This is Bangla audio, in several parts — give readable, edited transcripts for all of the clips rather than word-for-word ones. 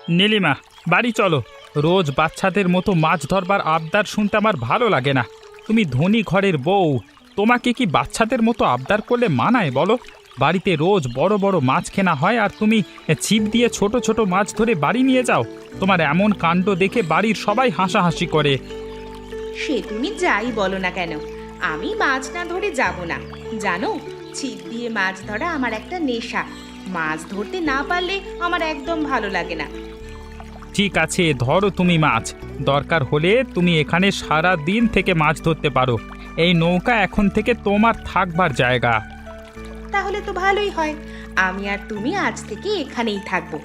নীলিমা, বাড়ি চলো। রোজ বাচ্চাদের মতো মাছ ধরবার আবদার শুনতে আমার ভালো লাগে না। তুমি ধনী ঘরের বউ, তোমাকে কি বাচ্চাদের মতো আবদার করলে মানায় বলো? বাড়িতে রোজ বড় বড় মাছ কেনা হয় আর তুমি ছিপ দিয়ে ছোট ছোট মাছ ধরে বাড়ি নিয়ে যাও। তোমার এমন কাণ্ড দেখে বাড়ির সবাই হাসাহাসি করে। সে তুমি যাই বলো না কেন, আমি মাছ না ধরে যাব না। জানো, ছিপ দিয়ে মাছ ধরা আমার একটা নেশা। মাছ ধরতে না পারলে আমার একদম ভালো লাগে না। ঠিক আছে, ধরো তুমি মাছ। দরকার হলে তুমি এখানে সারা দিন থেকে মাছ ধরতে পারো। এই নৌকা এখন থেকে তোমার থাকবার জায়গা। তাহলে তো ভালোই হয়। আমি আর তুমি আজ থেকে এখানেই থাকবো।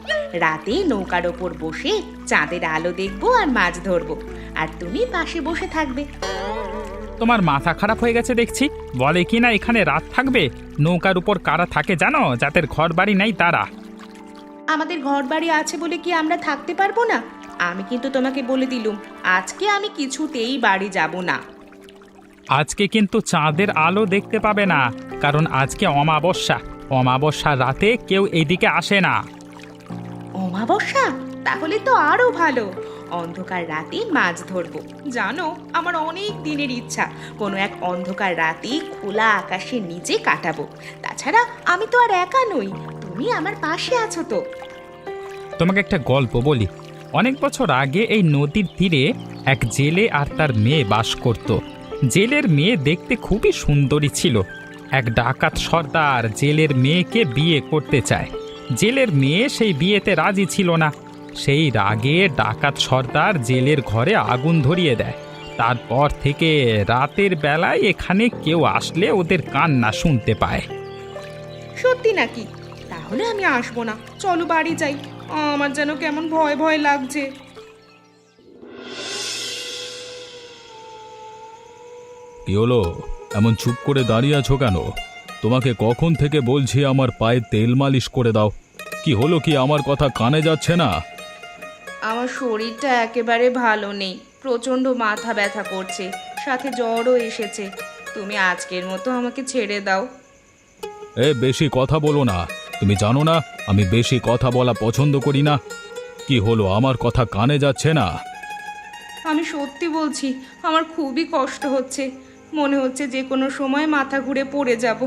রাতে নৌকার ওপর বসে চাঁদের আলো দেখবো আর মাছ ধরবো, আর তুমি পাশে বসে থাকবে। তোমার মাথা খারাপ হয়ে গেছে দেখছি। বলে কি না এখানে রাত থাকবে? নৌকার উপর কারা থাকে জানো? যাদের ঘর বাড়ি নাই তারা। আমাদের ঘর বাড়ি আছে বলে কি আমরা থাকতে পারবো না? আমি কিন্তু তোমাকে বলে দিলুম, আজকে আমি কিছুতেই বাড়ি যাব না। আজকে কিন্তু চাঁদের আলো দেখতে পাবে না, কারণ আজকে অমাবস্যা। অমাবস্যার রাতে কেউ এইদিকে আসে না। অমাবস্যা? তাহলে তো আরো ভালো। অন্ধকার রাতে মাছ ধরবো। জানো, আমার অনেক দিনের ইচ্ছা কোনো এক অন্ধকার রাতে খোলা আকাশের নিচে কাটাবো। তাছাড়া আমি তো আর একা নই, তুমি আমার পাশে আছো তো। তোমাকে একটা গল্প বলি। অনেক বছর আগে এই নদীর তীরে এক জেলে আর তার মেয়ে বাস করত। জেলের মেয়ে দেখতে খুবই সুন্দরী ছিল। এক ডাকাত সর্দার জেলের মেয়েকে বিয়ে করতে চায়। জেলের মেয়ে সেই বিয়েতে রাজি ছিল না। সেই রাগে ডাকাত সর্দার জেলের ঘরে আগুন ধরিয়ে দেয়। তারপর থেকে রাতের বেলায় এখানে কেউ আসলে ওদের কান্না শুনতে পায়। সত্যি নাকি? তাহলে আমি আসবো না, চলো বাড়ি যাই। আমার যেন কেমন ভয় ভয় লাগছে। কি হলো? এমন চুপ করে দাঁড়িয়ে আছো কেন? তোমাকে কখন থেকে বলছি আমার পায়ে তেল মালিশ করে দাও। কি হলো, কি আমার কথা কানে যাচ্ছে না? আমার শরীরটা একেবারে ভালো নেই, প্রচণ্ড মাথা ব্যথা করছে, সাথে জ্বরও এসেছে। তুমি আজকের মতো আমাকে ছেড়ে দাও। বেশি কথা বলো না। তুমি জানো না আমি বেশি কথা বলা পছন্দ করি না। কি হলো, আমার কথা কানে যাচ্ছে না? আমি সত্যি বলছি, আমার খুবই কষ্ট হচ্ছে। মনে হচ্ছে যে কোনো সময় মাথা ঘুরে পড়ে যাব।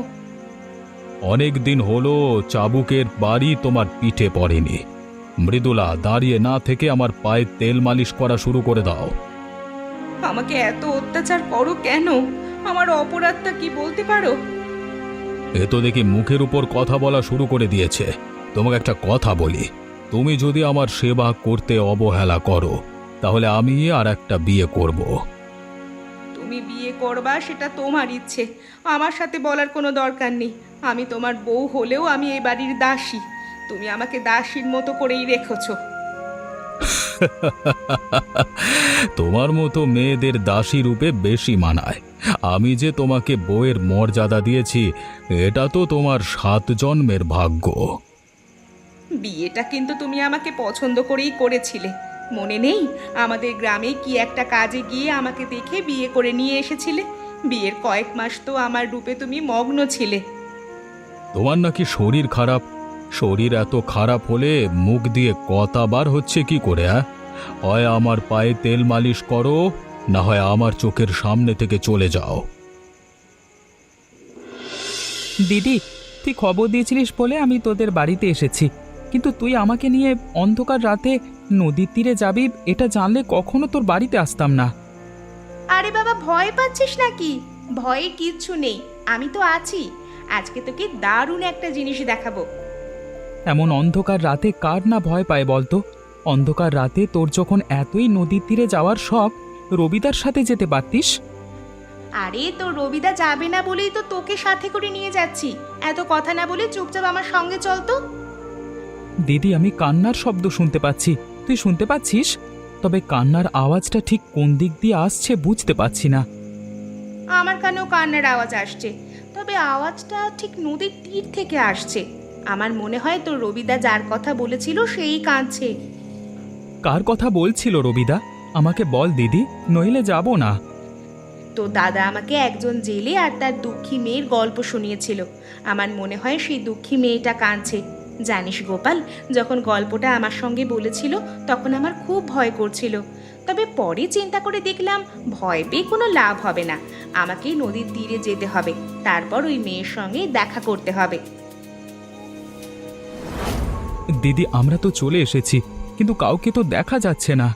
অনেক দিন হলো চাবুকের বাড়ি তোমার পিঠে পড়েনি। মৃদুলা, দাঁড়িয়ে না থেকে আমার পায়ে তেল মালিশ করা শুরু করে দাও। আমাকে এত অত্যাচার করো কেন? আমার অপরাধটা কি বলতে পারো? এ তো দেখি মুখের উপর কথা বলা শুরু করে দিয়েছে। তোমাকে একটা কথা বলি, তুমি যদি আমার সেবা করতে অবহেলা করো তাহলে আমি আর একটা বিয়ে করব। তুমি বিয়ে করবা সেটা তোমার ইচ্ছে, আমার সাথে বলার কোনো দরকার নেই। আমি তোমার বউ হলেও আমি এই বাড়ির দাসী। তুমি আমাকে দাসীর মতো করেই রেখেছো। তোমার মতো মেয়েদের দাসী রূপে বেশি মানায়। আমি যে তোমাকে বউয়ের মর্যাদা দিয়েছি, এটা তো তোমার 7 জন্মের ভাগ্য। বিয়েটা কিন্তু তুমি আমাকে পছন্দ করেই করেছিলে, মনে নেই? আমাদের গ্রামে কি একটা কাজে গিয়ে আমাকে দেখে বিয়ে করে নিয়ে এসেছিলে। বিয়ের কয়েক মাস তো আমার রূপে তুমি মগ্ন ছিলে। তোমার নাকি শরীর খারাপ। শরীর এত খারাপ হলে মুখ দিয়ে কথা বার হচ্ছে কি করে? হয় আমার পায়ে তেল মালিশ করো, না হয় আমার চোখের সামনে থেকে চলে যাও। দিদি, তুই খবর দিয়েছিলিস বলে আমি তোদের বাড়িতে এসেছি, কিন্তু তুই আমাকে নিয়ে অন্ধকার রাতে নদীর তীরে যাবি এটা জানলে কখনো তোর বাড়িতে আসতাম না। আরে বাবা, ভয় পাচ্ছিস নাকি? ভয়ে কিচ্ছু নেই, আমি তো আছি। আজকে তোকে দারুণ একটা জিনিস দেখাবো। এমন অন্ধকার রাতে কার না ভয় পায় বলতো? অন্ধকার রাতে তোর যখন এতই নদীর তীরে যাওয়ার শখ, রবিদার সাথে যেতে পারতিস। আরে, তো রবিদা যাবে না বলেই তো তোকে সাথে করে নিয়ে যাচ্ছি। এত কথা না বলে চুপচাপ আমার সঙ্গে চল তো। দিদি, আমি কান্নার শব্দ শুনতে পাচ্ছি, তুই শুনতে পাচ্ছিস? তবে কান্নার আওয়াজটা ঠিক কোন দিক দিয়ে আসছে বুঝতে পারছি না। আমার কানেও কান্নার আওয়াজ আসছে, তবে আওয়াজটা ঠিক নদীর তীর থেকে আসছে। আমার মনে হয় তো রবিদা যার কথা বলেছিল সেই কাঁদছে। কার কথা বলছিল রবিদা? আমাকে বল দিদি, নইলে যাব না। তো দাদা আমাকে একজন জেলে আর তার দুঃখী মেয়ের গল্প শুনিয়েছিল। আমার মনে হয় সেই দুঃখী মেয়েটা কাঁদছে। জানিস গোপাল, যখন গল্পটা আমার সঙ্গে বলেছিল তখন আমার খুব ভয় করছিল, তবে পরে চিন্তা করে দেখলাম ভয় পেয়ে কোনো লাভ হবে না। আমাকে নদীর তীরে যেতে হবে, তারপর ওই মেয়ের সঙ্গে দেখা করতে হবে। দিদি, আমরা তো চলে এসেছি, কিন্তু কাউকে তো দেখা যাচ্ছে না।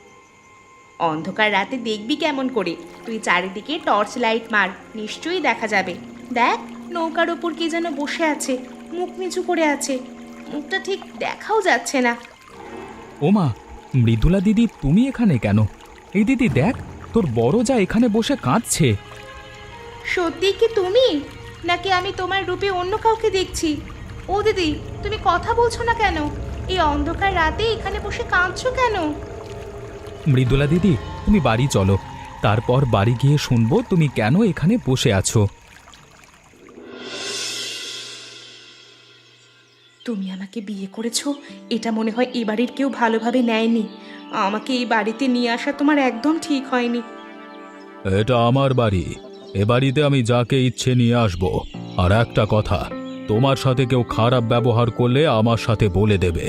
অন্ধকার রাতে দেখবি কেমন করে? তুই চারিদিকে টর্চ লাইট মার, নিশ্চয়ই দেখা যাবে। দেখ, নৌকার ওপর কে যেন বসে আছে, মুখ নিচু করে আছে, মুখটা ঠিক দেখাও যাচ্ছে না। ওমা, মৃদুলা দিদি, তুমি এখানে কেন? এই দিদি দেখ, তোর বড় যা এখানে বসে কাঁদছে। সত্যি কি তুমি, নাকি আমি তোমার রূপে অন্য কাউকে দেখছি? ও দিদি, তুমি কথা বলছো না কেন? এই অন্ধকার রাতে এখানে বসে কাঁদছো কেন? মৃদুলা দিদি, তুমি বাড়ি চলো, তারপর বাড়ি গিয়ে শুনবো তুমি কেন এখানে বসে আছো। তুমি আমাকে বিয়ে করেছো, এটা মনে হয় এ বাড়ির কেউ ভালোভাবে নেয়নি। আমাকে এই বাড়িতে নিয়ে আসা তোমার একদম ঠিক হয়নি। এটা আমার বাড়ি, এ বাড়িতে আমি যাকে ইচ্ছে নিয়ে আসব। আর একটা কথা, তোমার সাথে কেউ খারাপ ব্যবহার করলে আমার সাথে বলে দেবে।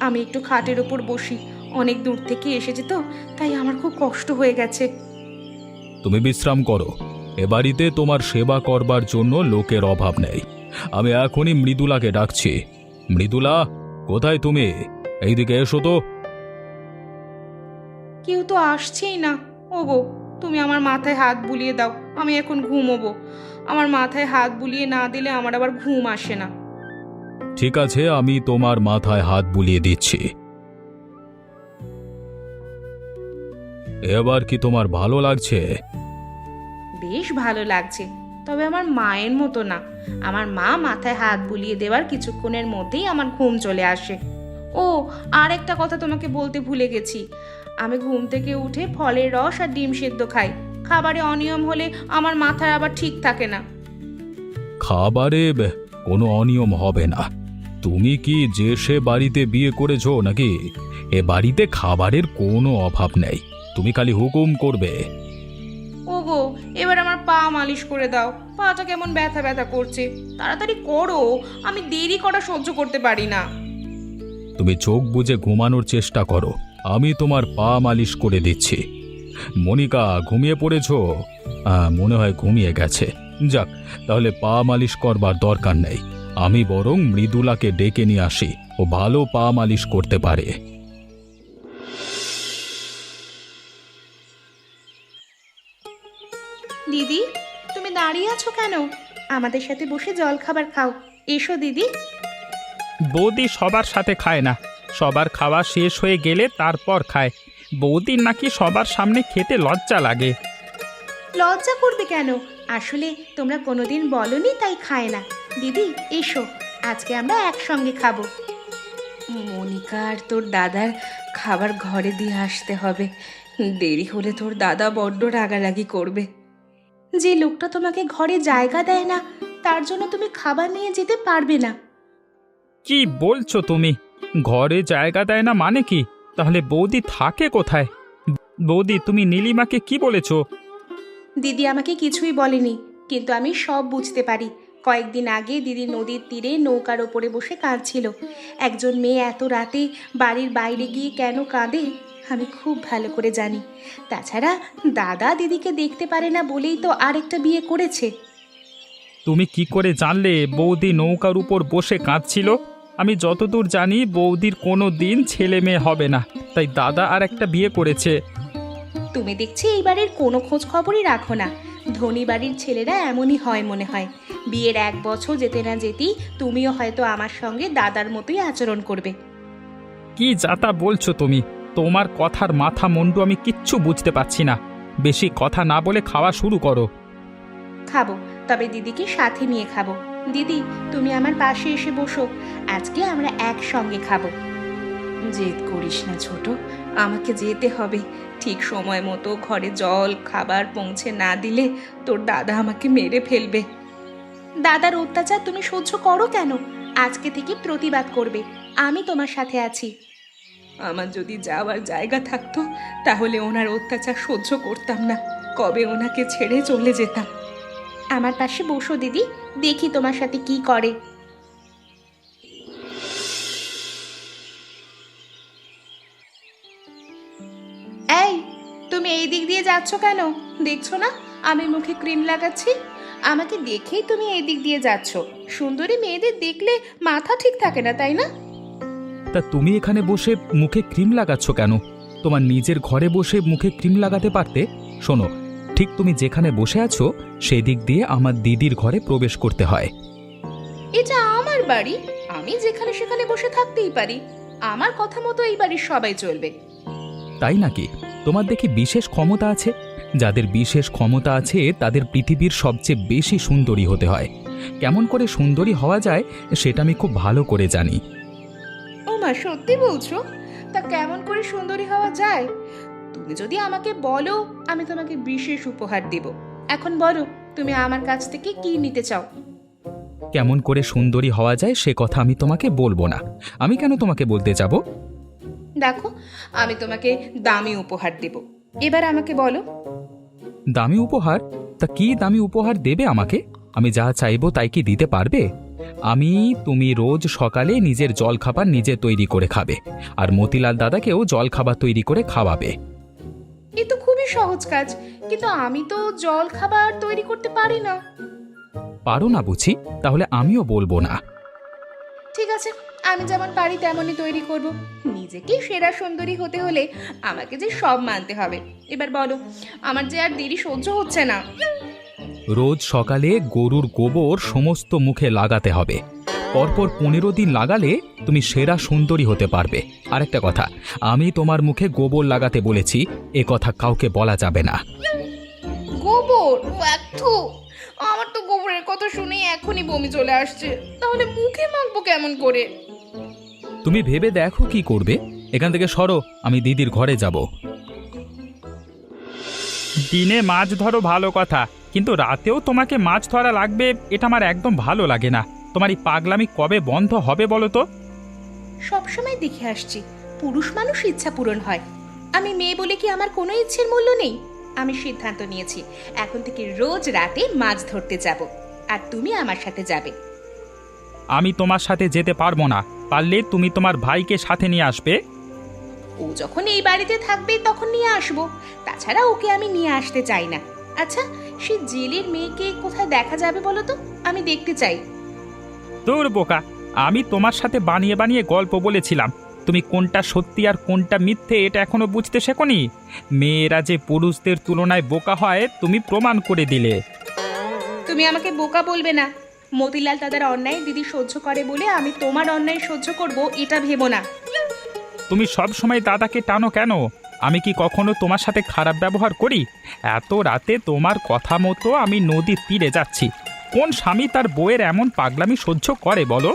আমি একটু খাটের ওপর বসি, অনেক দূর থেকে এসেছি তো, তাই আমার খুব কষ্ট হয়ে গেছে। তুমি বিশ্রাম করো, এ বাড়িতে তোমার সেবা করবার জন্য লোকের অভাব নেই। আমি এখনই মৃদুলাকে ডাকছি। মৃদুলা, কোথায় তুমি? এইদিকে এসো তো। কেউ তো আসছেই না। ওগো, তুমি আমার মাথায় হাত বুলিয়ে দাও, আমি এখন ঘুমোবো। আমার মাথায় হাত বুলিয়ে না দিলে আমার আবার ঘুম আসে না। ঠিক আছে, আমি তোমার মাথায় হাত বুলিয়ে দিচ্ছি। এবার কি তোমার ভালো লাগছে? বেশ ভালো লাগছে, তবে আমার মায়ের মতো না। আমার মা মাথায় হাত বুলিয়ে দেওয়ার কিছুক্ষণের মধ্যেই আমার ঘুম চলে আসে। ও, আর একটা কথা তোমাকে বলতে ভুলে গেছি। আমি ঘুম থেকে উঠে ফলের রস আর ডিম সেদ্ধ খাই। খাবারে অনিয়ম হলে আমার মাথায় আবার ঠিক থাকে না। খাবারে কোনো অনিয়ম হবে না। তুমি কি যে সে বাড়িতে বিয়ে করেছো নাকি? এ বাড়িতে খাবারের কোনো অভাব নেই, তুমি খালি হুকুম করবে। ওগো, এবার আমার পা মালিশ করে দাও, পাটা কেমন ব্যথা ব্যথা করছে। তাড়াতাড়ি করো, আমি দেরি করা সহ্য করতে পারি না। তুমি চোখ বুজে ঘুমানোর চেষ্টা করো, আমি তোমার পা মালিশ করে দিচ্ছি। মনিকা, ঘুমিয়ে পড়েছো? মনে হয় ঘুমিয়ে গেছে। যাক, তাহলে পা মালিশ করবার দরকার নেই। আমি বরং মৃদুলাকে ডেকে নিয়ে আসি, ও ভালো পা মালিশ করতে পারে। দিদি, তুমি দাঁড়িয়ে আছো কেন? আমাদের সাথে বসে জল খাবার খাও। এসো দিদি। বৌদি সবার সাথে খায় না, সবার খাওয়া শেষ হয়ে গেলে তারপর খায়। বৌদির নাকি সবার সামনে খেতে লজ্জা লাগে। লজ্জা করবে কেন? আসলে তোমরা কোনোদিন বলনি তাই খায় না। দিদি এসো, আজকে আমরা একসঙ্গে খাবো। মনিকা আর তোর দাদার খাবার ঘরে দিয়ে আসতে হবে, দেরি হলে তোর দাদা বড্ড রাগারাগি করবে। যে লোকটা তোমাকে ঘরে জায়গা দেয় না, তার জন্য তুমি খাবার নিয়ে যেতে পারবে না। কি বলছো তুমি? ঘরে জায়গা দেয় না মানে কি? তাহলে বৌদি থাকে কোথায়? বৌদি, তুমি নীলিমাকে কি বলেছো? দিদি আমাকে কিছুই বলেনি, কিন্তু আমি সব বুঝতে পারি। কয়েকদিন আগে দিদি নদীর তীরে নৌকার ওপরে বসে কাঁদছিল। একজন মেয়ে এত রাতে বাড়ির বাইরে গিয়ে কেন কাঁদে আমি খুব ভালো করে জানি। তাছাড়া দাদা দিদিকে দেখতে পারে না বলেই তো আরেকটা বিয়ে করেছে। তুমি কি করে জানলে বৌদি নৌকার উপর বসে কাঁদছিল? আমি যতদূর জানি বৌদির কোনো দিন ছেলে মেয়ে হবে না, তাই দাদা আর একটা বিয়ে করেছে। তুমি দেখছি এই বাড়ির কোনো খোঁজ খবরই রাখো না। ধনী বাড়ির ছেলেরা এমনই হয় মনে হয়। বিয়ের 1 বছর যেতে না যেতেই তুমিও হয়তো আমার সঙ্গে দাদার মতোই আচরণ করবে। কি যাতা বলছো তুমি? তোমার কথার মাথা মুন্ডু আমি কিচ্ছু বুঝতে পারছি না। বেশি কথা না বলে খাওয়া শুরু করো। খাবো, তবে দিদিকে সাথে নিয়ে খাবো। দিদি, তুমি আমার পাশে এসে বসো, আজকে আমরা একসঙ্গে খাবো। জেদ করিস না ছোট, আমাকে যেতে হবে। ঠিক সময় মতো ঘরে জল খাবার পৌঁছে না দিলে তোর দাদা আমাকে মেরে ফেলবে। দাদার অত্যাচার তুমি সহ্য করো কেন? আজকে থেকে প্রতিবাদ করবে, আমি তোমার সাথে আছি। আমার যদি যাওয়ার জায়গা থাকতো তাহলে ওনার অত্যাচার সহ্য করতাম না, কবে ওনাকে ছেড়ে চলে যেতাম। আমার পাশে বসো দিদি, দেখি তোমার সাথে কি করে। এই দিক দিয়ে যাচ্ছ কেন? দেখছো না আমি মুখে ক্রিম লাগাচ্ছি? আমাকে দেখেই তুমি এই দিক দিয়ে যাচ্ছ। সুন্দরী মেয়েদের দেখলে মাথা ঠিক থাকে না, তাই না? তা তুমি এখানে বসে মুখে ক্রিম লাগাচ্ছ কেন? তোমার নিজের ঘরে বসে মুখে ক্রিম লাগাতে পারতে। শোনো, ঠিক তুমি যেখানে বসে আছো সেই দিক দিয়ে আমার দিদির ঘরে প্রবেশ করতে হয়। এটা আমার বাড়ি, আমি যেখানে সেখানে বসে থাকতেই পারি। আমার কথা মতো এই বাড়ির সবাই চলবে। তাই নাকি? তোমার দেখি বিশেষ ক্ষমতা আছে। যাদের বিশেষ ক্ষমতা আছে তাদের পৃথিবীর সবচেয়ে বেশি সুন্দরী হতে হয়। কেমন করে সুন্দরী হওয়া যায় সেটা আমি খুব ভালো করে জানি। ও মা, সত্যি বলছো? তা কেমন করে সুন্দরী হওয়া যায়? তুমি যদি আমাকে বলো আমি তোমাকে বিশেষ উপহার দেব। এখন বলো তুমি আমার কাছ থেকে কি নিতে চাও? কেমন করে সুন্দরী হওয়া যায় সে কথা আমি তোমাকে বলবো না। আমি কেন তোমাকে বলতে যাব? দেখো, আমি তোমাকে দামি উপহার দেব। এবার আমাকে বলো। দামি উপহার? তা কি দামি উপহার দেবে আমাকে? আমি যা চাইবো তাই কি দিতে পারবে? তুমি রোজ সকালে নিজের জলখাবার নিজে তৈরি করে খাবে, আর মতিলাল দাদাকেও জলখাবার তৈরি করে খাওয়াবে। এ তো খুবই সহজ কাজ, কিন্তু আমি তো জল খাবার তৈরি করতে পারি না। পারো না বুঝি? তাহলে আমিও বলবো না। ঠিক আছে, আমি যেমন পারি তেমনই তৈরি করব। নিজেকে সেরা সুন্দরী হতে হলে আমাকে যে সব মানতে হবে। এবার বলো, আমার যে আর দেরি সহ্য হচ্ছে না। রোজ সকালে গরুর গোবর সমস্ত মুখে লাগাতে হবে। পরপর 15 দিন লাগালে তুমি সেরা সুন্দরী হতে পারবে। আরেকটা কথা, আমি তোমার মুখে গোবর লাগাতে বলেছি, এ কথা কাউকে বলা যাবে না। গোবর? থু, আমার তো গোবরের কথা শুনে এখনই বমি চলে আসছে। তাহলে মুখে মাখবো কেমন করে? তুমি ভেবে দেখো কি করবে। এখান থেকে সরো, আমি দিদির ঘরে যাব। দিনে মাছ ধরো ভালো কথা, কিন্তু রাতেও তোমাকে মাছ ধরা লাগবে, এটা আমার একদম ভালো লাগে না। তোমার এই পাগলামি কবে বন্ধ হবে বলো তো? সবসময় দেখে আসছি পুরুষ মানুষ ইচ্ছা পূরণ হয়। আমি মেয়ে বলে কি আমার কোনো ইচ্ছের মূল্য নেই? আমি সিদ্ধান্ত নিয়েছি, এখন থেকে রোজ রাতে মাছ ধরতে যাব, আর তুমি আমার সাথে যাবে। আমি তোমার সাথে যেতে পারবো না। পারলে তুমি তোমার ভাইকে সাথে নিয়ে আসবে। ও যখন এই বাড়িতে থাকবে তখন নিয়ে আসবো, তাছাড়া ওকে আমি নিয়ে আসতে চাই না। আচ্ছা, সে জেলের মেয়েকে কোথায় দেখা যাবে বলো তো? আমি দেখতে চাই। দূর বোকা, আমি তোমার সাথে বানিয়ে বানিয়ে গল্প বলেছিলাম। তুমি কোনটা সত্যি আর কোনটা মিথ্যে এটা এখনো বুঝতে শেখোনি। মেয়েরা যে পুরুষদের তুলনায় বোকা হয় তুমি প্রমাণ করে দিলে। তুমি আমাকে বোকা বলবে না। মতিলাল দাদার অন্যায় দিদি সহ্য করে বলে আমি তোমার অন্যায় সহ্য করব এটা ভেবো না। তুমি সব সময় দাদাকে টানো কেন? আমি কি কখনো তোমার সাথে খারাপ ব্যবহার করি? এত রাতে তোমার কথা মতো আমি নদীর তীরে যাচ্ছি। কোন স্বামী তার বউয়ের এমন পাগলামি সহ্য করে বলো?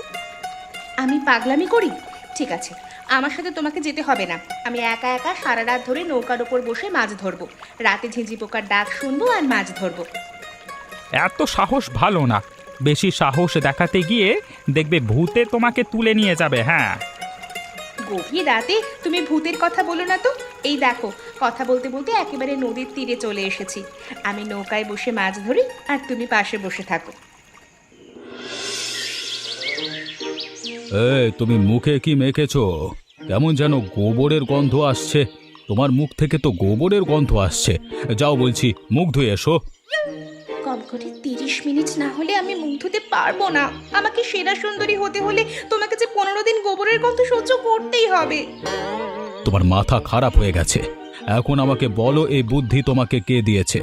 আমি পাগলামি করি? ঠিক আছে, আমার সাথে তোমাকে যেতে হবে না। আমি একা একা সারা রাত ধরে নৌকার ওপর বসে মাছ ধরবো। রাতে ঝিঁঝি পোকার ডাক শুনবো আর মাছ ধরবো। এত সাহস ভালো না। বেশি সাহস দেখাতে গিয়ে দেখবে ভূতে তোমাকে তুলে নিয়ে যাবে। হ্যাঁ, গভীর রাতে তুমি ভূতের কথা বলো না তো। এই দেখো, কথা বলতে বলতে একেবারে নদীর তীরে চলে এসেছি। আমি নৌকায় বসে মাছ ধরি আর তুমি পাশে বসে থাকো। তুমি মুখে কি মেখেছো? কেমন যেন গোবরের গন্ধ আসছে। তোমার মুখ থেকে তো গোবরের গন্ধ আসছে। যাও বলছি, মুখ ধুয়ে এসো। কম করে 30 মিনিট না হলে আমি মুখ ধুতে পারবো না। আমাকে সেরা সুন্দরী হতে হলে তোমাকে যে 15 দিন গোবরের গন্ধ সহ্য করতেই হবে। তোমার মাথা খারাপ হয়ে গেছে। এখন আমাকে বলো, এই বুদ্ধি তোমাকে কে দিয়েছে?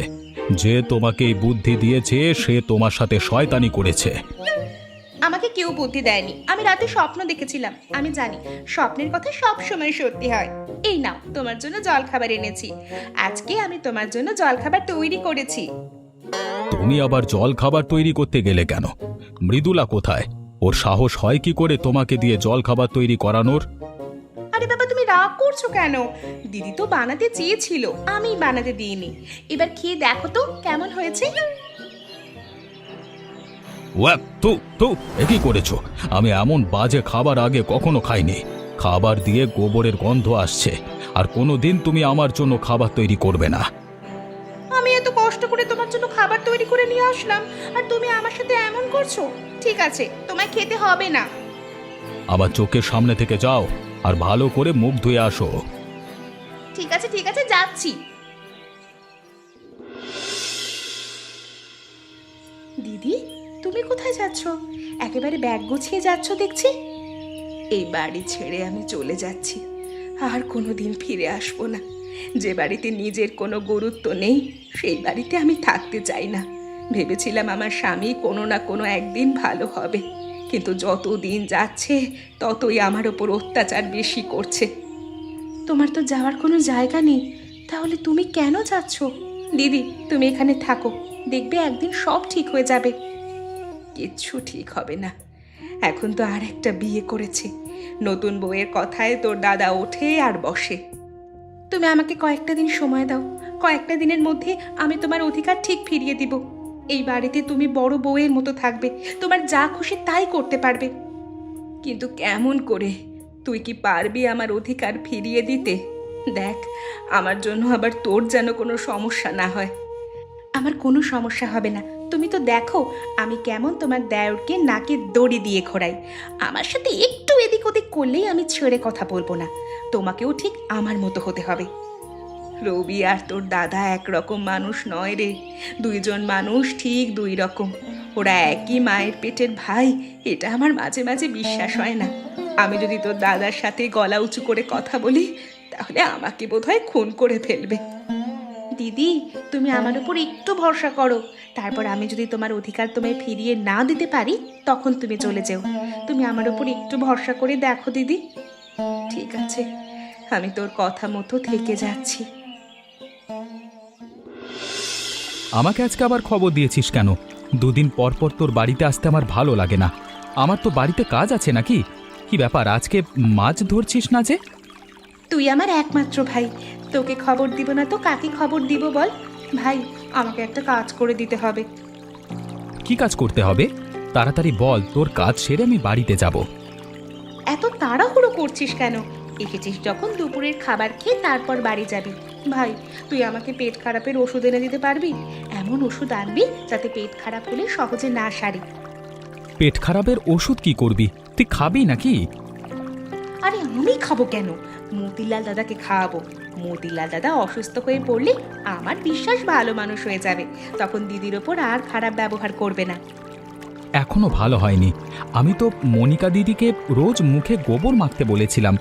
যে তোমাকে এই বুদ্ধি দিয়েছে সে তোমার সাথে শয়তানি করেছে। আমাকে কেউ বুদ্ধি দেয়নি। আমি রাতে স্বপ্ন দেখেছিলাম। আমি জানি স্বপ্নের কথা সব সময় সত্যি হয়। এই নাও, তোমার জন্য জলখাবার এনেছি। আজকে আমি তোমার জন্য জলখাবার তৈরি করেছি। তুমি আবার জল খাবার তৈরি করতে গেলে কেন? মৃদুলা কোথায়? ওর সাহস হয় কি করে তোমাকে দিয়ে জল খাবার তৈরি করানোর? আরে বাবা, তুমি রাগ করছো কেন? দিদি তো বানাতে চেয়েছিল, আমি বানাতে দিইনি। এবার খেয়ে দেখো তো কেমন হয়েছে। ওয়াক, তো এ কি করেছো? আমি এমন বাজে খাবার আগে কখনো খাইনি। খাবার দিয়ে গোবরের গন্ধ আসছে, আর কোনোদিন তুমি আমার জন্য খাবার তৈরি করবে না। আমি এত কষ্ট করে তোমার জন্য খাবার তৈরি করে নিয়ে আসলাম, আর তুমি আমার সাথে এমন করছো? ঠিক আছে, তোমায় খেতে হবে না। আমার চোখের সামনে থেকে যাও, আর ভালো করে মুখ ধুয়ে আসো। ঠিক আছে, যাচ্ছি। দিদি, তুমি কোথায় যাচ্ছ? একেবারে ব্যাগ গুছিয়ে যাচ্ছ দেখছি। এই বাড়ি ছেড়ে আমি চলে যাচ্ছি, আর কোনোদিন ফিরে আসবো না। যে বাড়িতে নিজের কোনো গুরুত্ব নেই সেই বাড়িতে আমি থাকতে চাই না। ভেবেছিলাম আমার স্বামী কোনো না কোনো একদিন ভালো হবে, কিন্তু যত দিন যাচ্ছে ততই আমার ওপর অত্যাচার বেশি করছে। তোমার তো যাওয়ার কোনো জায়গা নেই, তাহলে তুমি কেন যাচ্ছ? দিদি, তুমি এখানে থাকো, দেখবে একদিন সব ঠিক হয়ে যাবে। কিচ্ছু ঠিক হবে না। এখন তো আর একটা বিয়ে করেছে, নতুন বউয়ের কথায় তোর দাদা ওঠে আর বসে। তুমি আমাকে কয়েকটা দিন সময় দাও, কয়েকটা দিনের মধ্যে আমি তোমার অধিকার ঠিক ফিরিয়ে দিব। এই বাড়িতে তুমি বড় বউয়ের মতো থাকবে, তোমার যা খুশি তাই করতে পারবে। কিন্তু কেমন করে? তুই কি পারবি আমার অধিকার ফিরিয়ে দিতে? দেখ, আমার জন্য আবার তোর যেন কোনো সমস্যা না হয়। আমার কোনো সমস্যা হবে না। তুমি তো দেখো আমি কেমন তোমার দেওরকে নাকে দড়ি দিয়ে ঘোরাই। আমার সাথে একটু এদিক ওদিক করলেই আমি ছেড়ে কথা বলবো না। তোমাকেও ঠিক আমার মতো হতে হবে। রবি আর তোর দাদা একরকম মানুষ নয় রে, দুইজন মানুষ ঠিক দুই রকম। ওরা একই মায়ের পেটের ভাই, এটা আমার মাঝে মাঝে বিশ্বাস হয় না। আমি যদি তোর দাদার সাথে গলা উঁচু করে কথা বলি তাহলে আমাকে বোধহয় খুন করে ফেলবে। দিদি, তুমি আমার উপর একটু ভরসা করো, তারপর আমি যদি তোমার অধিকার তোমায় ফিরিয়ে না দিতে পারি তখন তুমি চলে যেও। তুমি আমার উপর একটু ভরসা করে দেখো দিদি। ঠিক আছে, আমি তোর কথা মতো থেকে যাচ্ছি। আমাকে আজকে আবার খবর দিয়েছিস কেন? দুদিন পর পর তোর বাড়িতে আসতে আমার ভালো লাগে না। আমার তো বাড়িতে কাজ আছে নাকি? কি ব্যাপার, আজকে মাছ ধরছিস না যে? তুই আমার একমাত্র ভাই, তোকে খবর দিব না তো কাকে খবর দিব বল? ভাই, আমাকে একটা কাজ করে দিতে হবে। কি কাজ করতে হবে? তাড়াতাড়ি বল, তোর কাজ সেরে আমি বাড়িতে যাব। এত তাড়াহুড়ো করছিস কেন? এসেছিস যখন দুপুরের খাবার খেয়ে তারপর বাড়ি যাবি। ভাই, তুই আমাকে পেট খারাপের ওষুধ এনে দিতে পারবি? এমন ওষুধ আনবি যাতে পেট খারাপ হলে সহজে না সারে। পেট খারাপের ওষুধ কি করবি? তুই খাবি নাকি? আরে আমি খাবো কেন? মতিলাল দাদাকে খাওয়াবো। মতিলাল দাদা অসুস্থ হয়ে পড়লে আমার বিশ্বাস ভালো মানুষ হয়ে যাবে, তখন দিদির ওপর আর খারাপ ব্যবহার করবে না। এখনো ভালো হয়নি। আমি তো মনিকা দিদিকে রোজ মুখে গোবর মাখতে বলেছিলাম,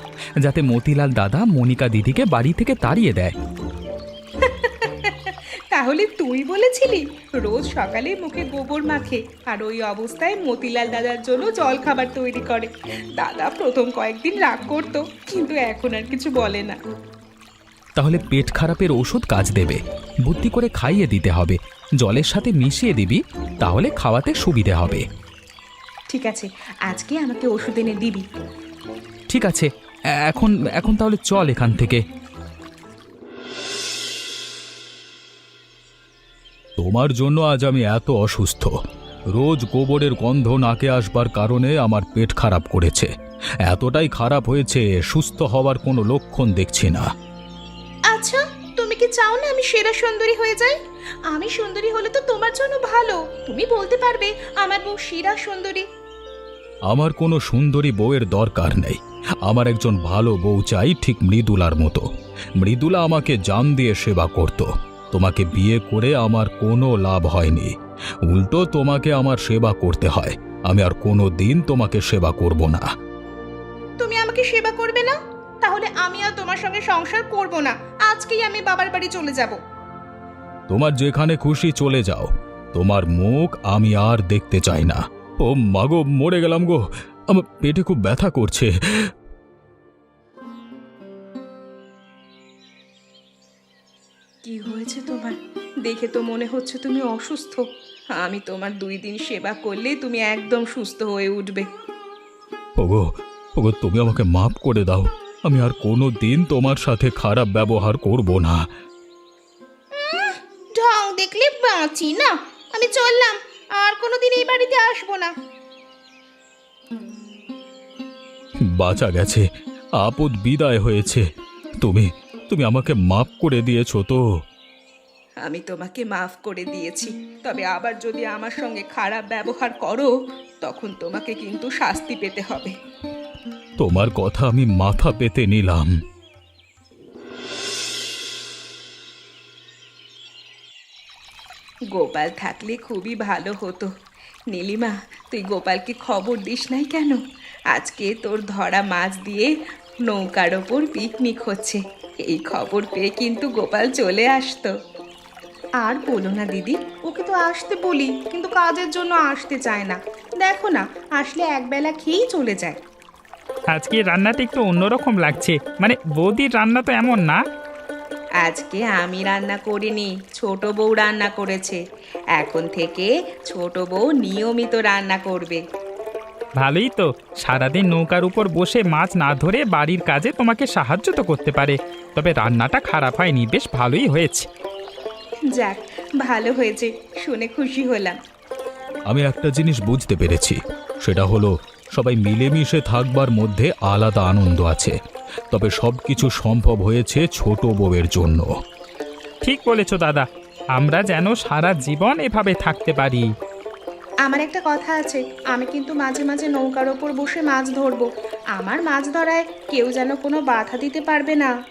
যাতে মতিলাল দাদা মনিকা দিদিকে বাড়ি থেকে তাড়িয়ে দেয়। তাহলে তুই বলেছিলি রোজ সকালে মুখে গোবর মাখে, আর ওই অবস্থায় মতিলাল দাদার জন্য জল খাবার তৈরি করে। দাদা প্রথম কয়েকদিন রাগ করতো, কিন্তু এখন আর কিছু বলে না। তাহলে পেট খারাপের ওষুধ কাজ দেবে। বুদ্ধি করে খাইয়ে দিতে হবে, জলের সাথে মিশিয়ে দিবি, তাহলে খাওয়াতে সুবিধে হবে। ঠিক আছে, আজকে আমাকে ওষুধ এনে দিবি। ঠিক আছে, এখন এখন তাহলে চল এখান থেকে। তোমার জন্য আজ আমি এত অসুস্থ। রোজ গোবরের গন্ধ নাকে আসবার কারণে আমার পেট খারাপ করেছে। এতটাই খারাপ হয়েছে, সুস্থ হওয়ার কোনো লক্ষণ দেখছি না। আচ্ছা, তুমি কি চাও না আমি সেরা সুন্দরী হয়ে যাই? আমি সুন্দরী হলে তো তোমার জন্য ভালো। তুমি বলতে পারবে আমার বউ সেরা সুন্দরী। আমার কোনো সুন্দরী বউয়ের দরকার নেই। আমার একজন ভালো বউ চাই, ঠিক মৃদুলার মতো। মৃদুলা আমাকে জান দিয়ে সেবা করত। তোমাকে বিয়ে করে আমার কোনো লাভ হয়নি, উল্টো তোমাকে আমার সেবা করতে হয়। আমি আর কোনো দিন তোমাকে সেবা করব না। তুমি আমাকে সেবা করবে না? তাহলে আমি আর তোমার সঙ্গে সংসার করব না। আজকেই আমি বাবার বাড়ি চলে যাব। তোমার যেখানে খুশি চলে যাও, তোমার মুখ আমি আর দেখতে চাই না। ও মাগো, মরে গেলাম গো, আমার পেটে খুব ব্যথা করছে। কি হয়েছে তোমার? দেখে তো মনে হচ্ছে তুমি অসুস্থ। আমি তোমার 2 দিন সেবা করলে তুমি একদম সুস্থ হয়ে উঠবে। ওগো, ওগো, তুমি আমাকে মাফ করে দাও। আমি আর কোনো দিন তোমার সাথে খারাপ ব্যবহার করব না। ঢং দেখলে বাঁচি না। আমি চললাম, আর কোনোদিন এই বাড়িতে আসবো না। বাঁচা গেছে, আপদ বিদায় হয়েছে। তুমি তুমি আমাকে মাফ করে দিয়েছো তো? আমি তোমাকে মাফ করে দিয়েছি, তবে আবার যদি আমার সঙ্গে খারাপ ব্যবহার করো তখন তোমাকে কিন্তু শাস্তি পেতে হবে। তোমার কথা আমি মাথা পেতে নিলাম। গোপাল থাকলে খুবই ভালো হতো। নীলিমা, তুই গোপালকে খবর দিস নাই কেন? আজকে তোর ধরা মাছ দিয়ে নৌকার ওপর পিকনিক হচ্ছে। এই খবর পেয়ে কিন্তু গোপাল চলে আসতো। আর বলো না দিদি, ওকে তো আসতে বলি কিন্তু কাজের জন্য আসতে চায় না। দেখো না, আসলে একবেলা খেয়েই চলে যায়। আজকে রান্নাটা একটু অন্যরকম লাগছে, মানে বৌদির রান্না তো এমন না। আজকে আমি রান্না করিনি, ছোট বউ রান্না করেছে। এখন থেকে ছোট বউ নিয়মিত রান্না করবে। ভালোই তো, সারাদিন নৌকার উপর বসে মাছ না ধরে বাড়ির কাজে তোমাকে সাহায্য তো করতে পারে। তবে রান্নাটা খারাপ হয়নি, বেশ ভালোই হয়েছে। যাক, ভালো হয়েছে, শুনে খুশি হলাম। আমি একটা জিনিস বুঝতে পেরেছি, সেটা হলো সবাই মিলেমিশে থাকবার মধ্যে আলাদা আনন্দ আছে। তবে সব কিছু সম্ভব হয়েছে ছোট বউয়ের জন্য। ঠিক বলেছো দাদা, আমরা যেন সারা জীবন এভাবে থাকতে পারি। আমার একটা কথা আছে, আমি কিন্তু মাঝে মাঝে নৌকার ওপর বসে মাছ ধরবো। আমার মাছ ধরায় কেউ যেন কোনো বাধা দিতে পারবে না।